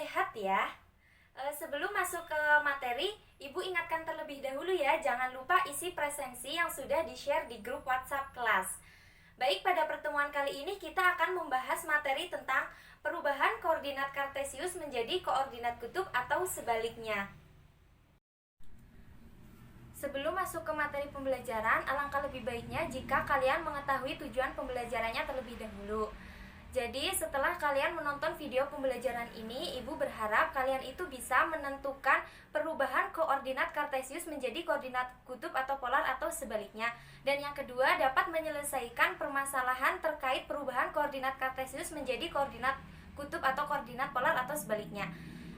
sehat ya. Sebelum masuk ke materi, Ibu ingatkan terlebih dahulu ya, jangan lupa isi presensi yang sudah di-share di grup WhatsApp kelas. Baik, pada pertemuan kali ini kita akan membahas materi tentang perubahan koordinat kartesius menjadi koordinat kutub atau sebaliknya. Sebelum masuk ke materi pembelajaran, alangkah lebih baiknya jika kalian mengetahui tujuan pembelajarannya terlebih dahulu. Jadi setelah kalian menonton video pembelajaran ini, Ibu berharap kalian itu bisa menentukan perubahan koordinat kartesius menjadi koordinat kutub atau polar atau sebaliknya. Dan yang kedua, dapat menyelesaikan permasalahan terkait perubahan koordinat kartesius menjadi koordinat kutub atau koordinat polar atau sebaliknya.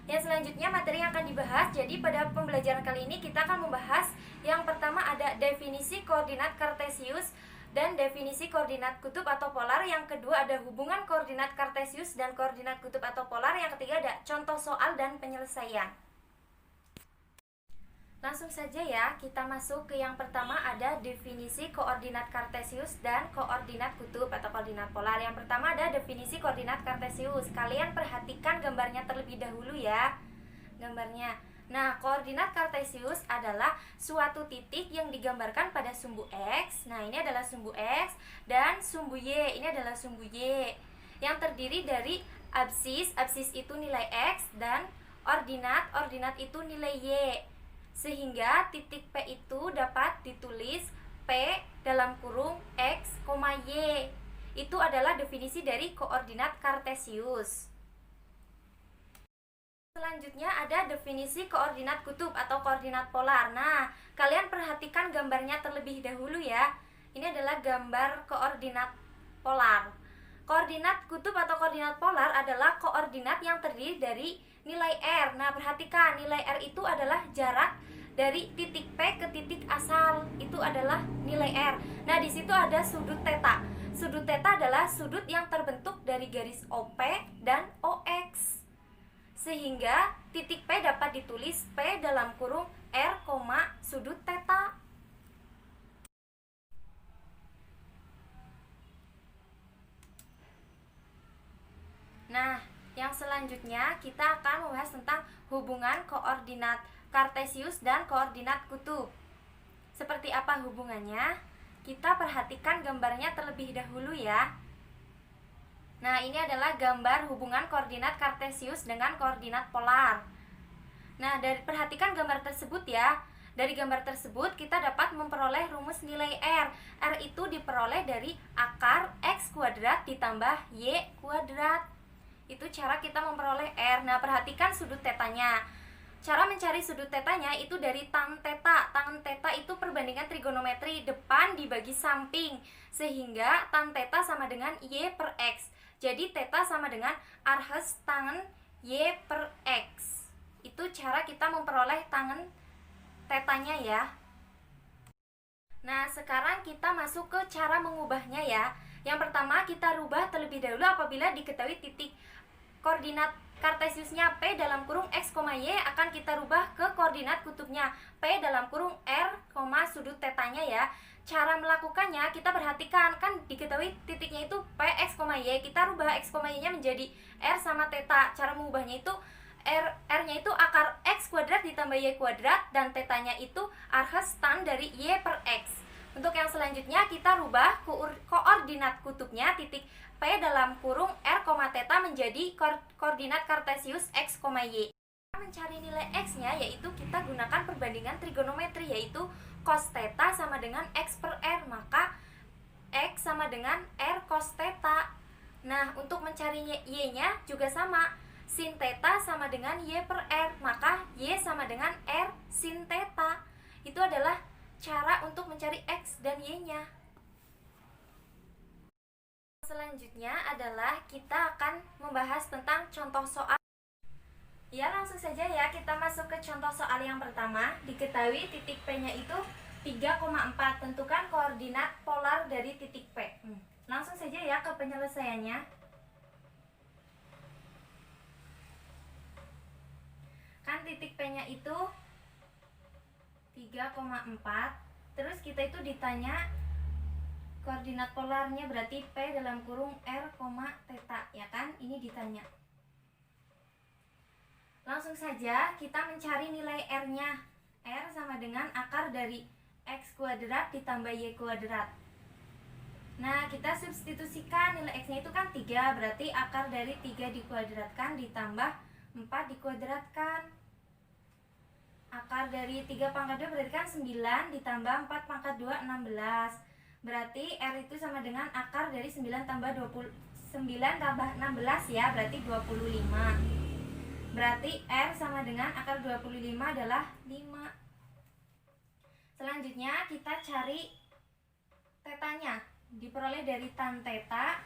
Yang selanjutnya materi yang akan dibahas. Jadi pada pembelajaran kali ini kita akan membahas yang pertama ada definisi koordinat kartesius dan definisi koordinat kutub atau polar. Yang kedua ada hubungan koordinat kartesius dan koordinat kutub atau polar. Yang ketiga ada contoh soal dan penyelesaian. Langsung saja ya, kita masuk ke yang pertama ada definisi koordinat kartesius dan koordinat kutub atau koordinat polar. Yang pertama ada definisi koordinat kartesius. Kalian perhatikan gambarnya terlebih dahulu ya. Gambarnya. Nah, koordinat kartesius adalah suatu titik yang digambarkan pada sumbu X. Nah, ini adalah sumbu X dan sumbu Y. Ini adalah sumbu Y yang terdiri dari absis. Absis itu nilai X dan ordinat. Ordinat itu nilai Y. Sehingga titik P itu dapat ditulis P dalam kurung X, Y. Itu adalah definisi dari koordinat kartesius. Selanjutnya ada definisi koordinat kutub atau koordinat polar. Nah, kalian perhatikan gambarnya terlebih dahulu ya. Ini adalah gambar koordinat polar. Koordinat kutub atau koordinat polar adalah koordinat yang terdiri dari nilai R. Nah, perhatikan nilai R itu adalah jarak dari titik P ke titik asal. Itu adalah nilai R. Nah, di situ ada sudut theta. Sudut theta adalah sudut yang terbentuk dari garis OP dan OX. Sehingga titik P dapat ditulis P dalam kurung R, sudut theta. Nah, yang selanjutnya kita akan membahas tentang hubungan koordinat kartesius dan koordinat kutub. Seperti apa hubungannya? Kita perhatikan gambarnya terlebih dahulu ya. Nah, ini adalah gambar hubungan koordinat kartesius dengan koordinat polar. Nah, perhatikan gambar tersebut ya. Dari gambar tersebut kita dapat memperoleh rumus nilai R. R itu diperoleh dari akar X kuadrat ditambah Y kuadrat. Itu cara kita memperoleh R. Nah, perhatikan sudut tetanya. Cara mencari sudut tetanya itu dari tan teta. Tan teta itu perbandingan trigonometri depan dibagi samping. Sehingga tan teta sama dengan Y per X. Jadi theta sama dengan arhes tangen Y per X. Itu cara kita memperoleh tangen tetanya ya. Nah, sekarang kita masuk ke cara mengubahnya ya. Yang pertama kita rubah terlebih dahulu apabila diketahui titik koordinat kartesiusnya P dalam kurung X, Y akan kita rubah ke koordinat kutubnya P dalam kurung R, sudut tetanya ya. Cara melakukannya kita perhatikan, kan diketahui titiknya itu P, X, Y. Kita rubah X, Y nya menjadi R sama theta. Cara mengubahnya itu R-nya itu akar X kuadrat ditambah Y kuadrat dan tetanya itu arhes tan dari Y per X. Untuk yang selanjutnya kita rubah koordinat kutubnya titik P dalam kurung R, theta menjadi koordinat kartesius X, Y. Mencari nilai X-nya yaitu kita gunakan perbandingan trigonometri, yaitu cos theta sama dengan X per R, maka X sama dengan R cos theta. Nah, untuk mencari Y-nya juga sama, sin theta sama dengan Y per R, maka Y sama dengan R sin theta. Itu adalah cara untuk mencari X dan Y-nya. Selanjutnya adalah kita akan membahas tentang contoh soal. Ya, langsung saja ya, kita masuk ke contoh soal yang pertama. Diketahui titik P-nya itu 3,4. Tentukan koordinat polar dari titik P. Langsung saja ya ke penyelesaiannya. Kan titik P-nya itu 3,4. Terus kita itu ditanya koordinat polarnya, berarti P dalam kurung R, theta, ya kan? Ini ditanya. Langsung saja kita mencari nilai R-nya. R sama dengan akar dari X kuadrat ditambah Y kuadrat. Nah, kita substitusikan nilai X-nya itu kan 3, berarti akar dari 3 dikuadratkan ditambah 4 dikuadratkan. Akar dari 3 pangkat 2 berarti kan 9 ditambah 4 pangkat 2, 16. Berarti R itu sama dengan akar dari 9 tambah 16 ya, berarti 25. Berarti R sama dengan akar 25 adalah 5. Selanjutnya kita cari tetanya. Diperoleh dari tan teta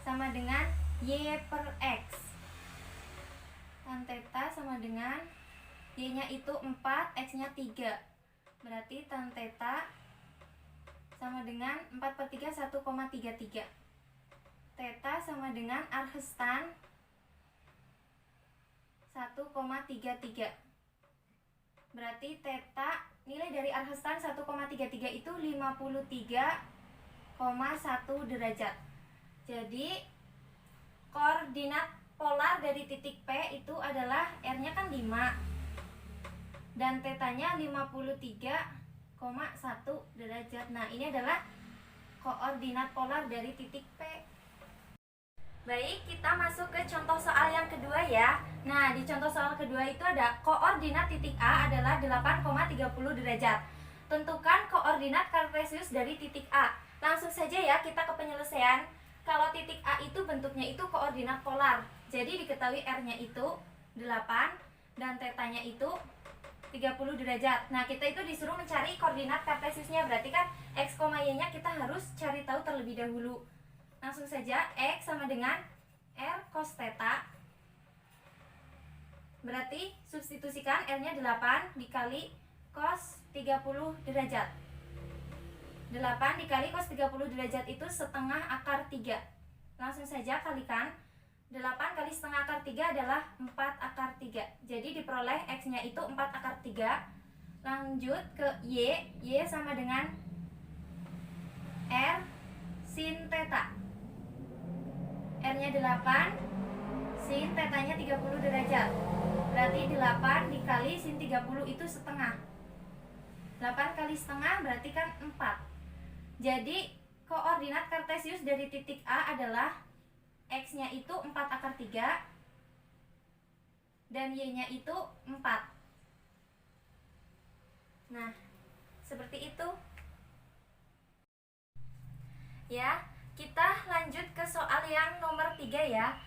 sama dengan Y per X. Tan teta sama dengan Y-nya itu 4, X-nya 3. Berarti tan teta sama dengan 4 per 3, 1,33. Teta sama dengan arhestan 1,33. Berarti teta, nilai dari arhestan 1,33 itu 53,1 derajat. Jadi koordinat polar dari titik P itu adalah R-nya kan 5 dan tetanya 53,1 derajat. Nah, ini adalah koordinat polar dari titik P. Baik, kita masuk ke contoh soal yang kedua ya. Nah, di contoh soal kedua itu ada koordinat titik A adalah 8,30 derajat. Tentukan koordinat kartesius dari titik A. Langsung saja ya kita ke penyelesaian. Kalau titik A itu bentuknya itu koordinat polar. Jadi diketahui R-nya itu 8 dan tetanya itu 30 derajat. Nah, kita itu disuruh mencari koordinat kartesiusnya. Berarti kan X, Y-nya kita harus cari tahu terlebih dahulu. Langsung saja, X sama dengan R cos theta. Berarti substitusikan R-nya 8 dikali cos 30 derajat. 8 dikali cos 30 derajat itu setengah akar 3. Langsung saja kalikan. 8 kali setengah akar 3 adalah 4 akar 3. Jadi diperoleh X-nya itu 4 akar 3. Lanjut ke Y. Y sama dengan R sin theta. R-nya 8, sin tetanya 30 derajat. Berarti 8 dikali sin 30 itu setengah. 8 kali setengah berarti kan 4. Jadi koordinat kartesius dari titik A adalah X-nya itu 4 akar 3 dan Y-nya itu 4. Nah, seperti itu. Ya, kita lanjut ke soal yang nomor 3 ya.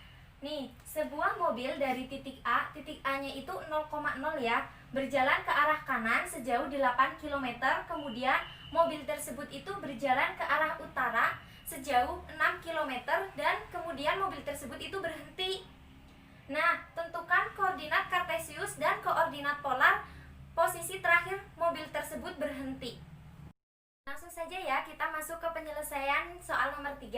Nih, sebuah mobil dari titik A-nya itu 0,0 ya, berjalan ke arah kanan sejauh 8 km, kemudian mobil tersebut itu berjalan ke arah utara sejauh 6 km dan kemudian mobil tersebut itu berhenti. Nah, tentukan koordinat kartesius dan koordinat polar posisi terakhir mobil tersebut berhenti. Langsung saja ya kita masuk ke penyelesaian soal nomor 3.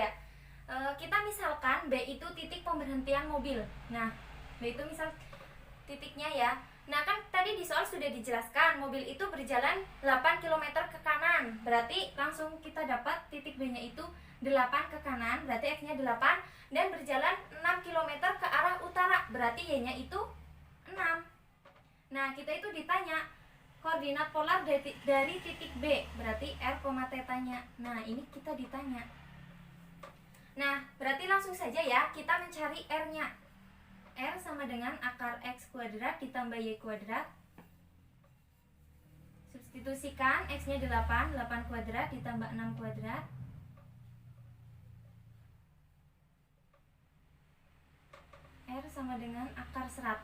Kita misalkan B itu titik pemberhentian mobil. Nah, B itu misal titiknya ya. Nah, kan tadi di soal sudah dijelaskan mobil itu berjalan 8 km ke kanan. Berarti langsung kita dapat titik B-nya itu 8 ke kanan, berarti X-nya 8 dan berjalan 6 km ke arah utara. Berarti Y-nya itu 6. Nah, kita itu ditanya koordinat polar dari titik B, berarti R, tetanya. Nah, ini kita ditanya. Nah, berarti langsung saja ya kita mencari R-nya. R sama dengan akar X kuadrat ditambah Y kuadrat. Substitusikan X-nya 8 kuadrat ditambah 6 kuadrat. R sama dengan akar 100.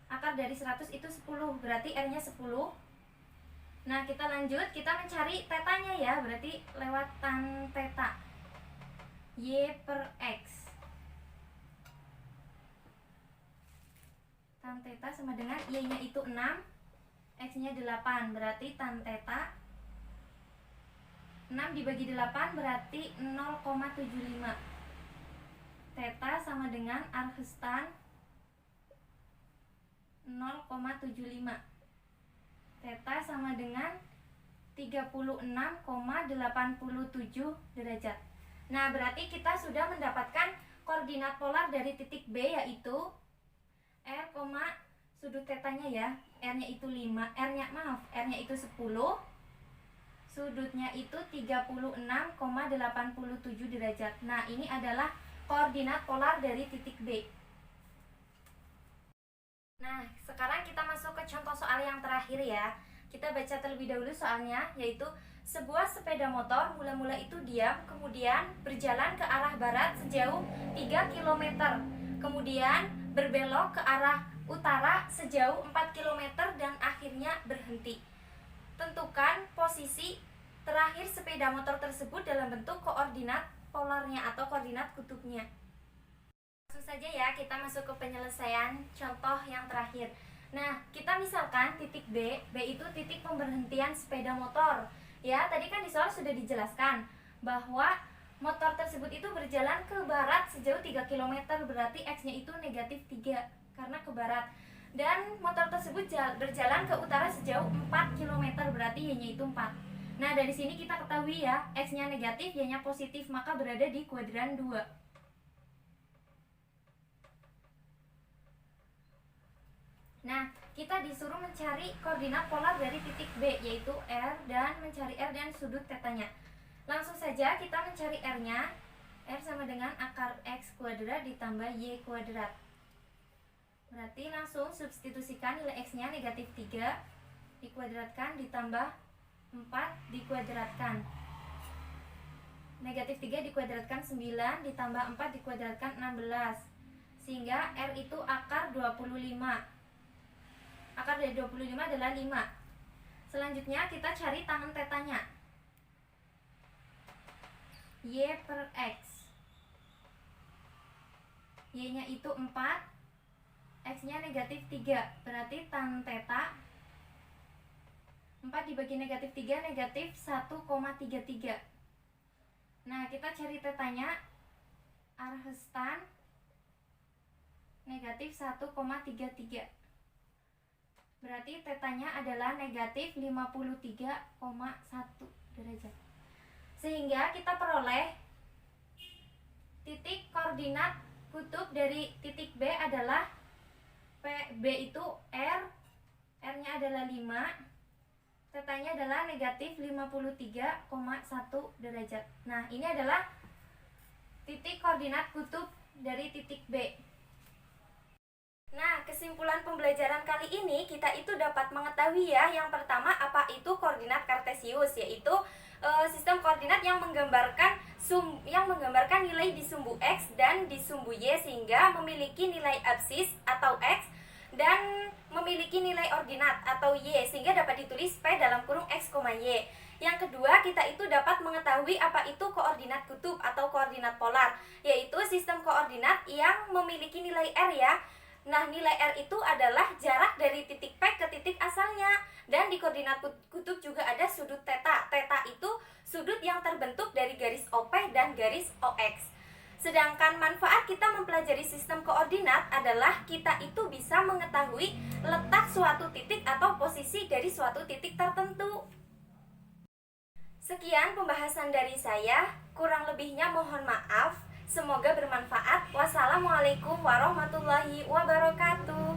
Akar dari 100 itu 10, berarti R-nya 10. Nah, kita lanjut, kita mencari tetanya ya, berarti lewat tan teta. Y per X. Tan teta sama dengan Y-nya itu 6, X-nya 8, berarti tan teta 6 dibagi 8 berarti 0,75. Teta sama dengan arhestan 0,75. Theta sama dengan 36,87 derajat. Nah, berarti kita sudah mendapatkan koordinat polar dari titik B yaitu R, sudut tetanya ya, R-nya itu 5, R-nya itu 10, sudutnya itu 36,87 derajat. Nah, ini adalah koordinat polar dari titik B. Nah, sekarang kita masuk ke contoh soal yang terakhir ya. Kita baca terlebih dahulu soalnya, yaitu sebuah sepeda motor mula-mula itu diam, kemudian berjalan ke arah barat sejauh 3 km, kemudian berbelok ke arah utara sejauh 4 km dan akhirnya berhenti. Tentukan posisi terakhir sepeda motor tersebut dalam bentuk koordinat polarnya atau koordinat kutubnya. Langsung saja ya, kita masuk ke penyelesaian contoh yang terakhir. Nah, kita misalkan titik B itu titik pemberhentian sepeda motor. Ya, tadi kan di soal sudah dijelaskan bahwa motor tersebut itu berjalan ke barat sejauh 3 km, berarti X-nya itu -3 karena ke barat. Dan motor tersebut berjalan ke utara sejauh 4 km, berarti Y-nya itu 4. Nah, dari sini kita ketahui ya, X-nya negatif, Y-nya positif, maka berada di kuadran 2. Nah, kita disuruh mencari koordinat polar dari titik B, yaitu R, dan mencari R dan sudut tetanya. Langsung saja kita mencari R-nya. R sama dengan akar X kuadrat ditambah Y kuadrat. Berarti langsung substitusikan nilai X-nya -3 dikuadratkan ditambah 4 dikuadratkan. -3 dikuadratkan 9 ditambah 4 dikuadratkan 16. Sehingga R itu akar 25. Akar dari 25 adalah 5. Selanjutnya kita cari tangen tetanya. Y per X. Y-nya itu 4, X-nya -3. Berarti tan teta 4 dibagi -3, negatif 1,33. Nah, kita cari tetanya. Arhestan negatif 1,33. Berarti tetanya adalah negatif 53,1 derajat. Sehingga kita peroleh titik koordinat kutub dari titik B adalah B itu R, R-nya adalah 5, tetanya adalah negatif 53,1 derajat. Nah, ini adalah titik koordinat kutub dari titik B. Nah, kesimpulan pembelajaran kali ini kita itu dapat mengetahui ya, yang pertama apa itu koordinat kartesius, yaitu sistem koordinat yang menggambarkan nilai di sumbu X dan di sumbu Y sehingga memiliki nilai absis atau X dan memiliki nilai ordinat atau Y sehingga dapat ditulis P dalam kurung X, Y. Yang kedua, kita itu dapat mengetahui apa itu koordinat kutub atau koordinat polar, yaitu sistem koordinat yang memiliki nilai R ya. Nah, nilai R itu adalah jarak dari titik P ke titik asalnya. Dan di koordinat kutub juga ada sudut theta. Theta itu sudut yang terbentuk dari garis OP dan garis OX. Sedangkan manfaat kita mempelajari sistem koordinat adalah kita itu bisa mengetahui letak suatu titik atau posisi dari suatu titik tertentu. Sekian pembahasan dari saya, kurang lebihnya mohon maaf. Semoga bermanfaat. Wassalamualaikum warahmatullahi wabarakatuh.